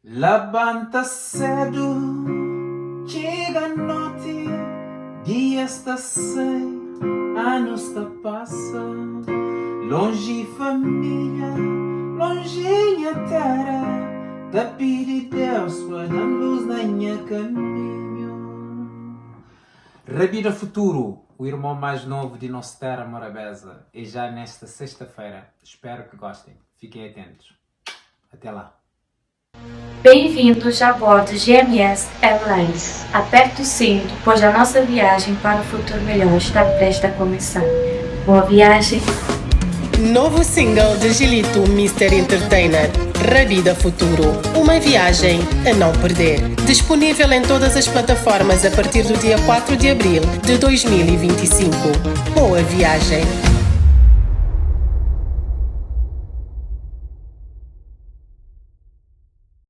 Levanta cedo, chega a noite, dias está sei, anos está passa. Longe família, longe a terra, da pedi Deus para dar luz na minha caminho. Rabida Futuro, o irmão mais novo de nossa terra morabeza, e já nesta sexta-feira. Espero que gostem. Fiquem atentos. Até lá. Bem-vindos a bordo GMS Airlines. Aperte o cinto, pois a nossa viagem para o futuro melhor está prestes a começar. Boa viagem! Novo single de Gilito Mr. Entertainer, Rabida Futuro. Uma viagem a não perder. Disponível em todas as plataformas a partir do dia 4 de abril de 2025. Boa viagem!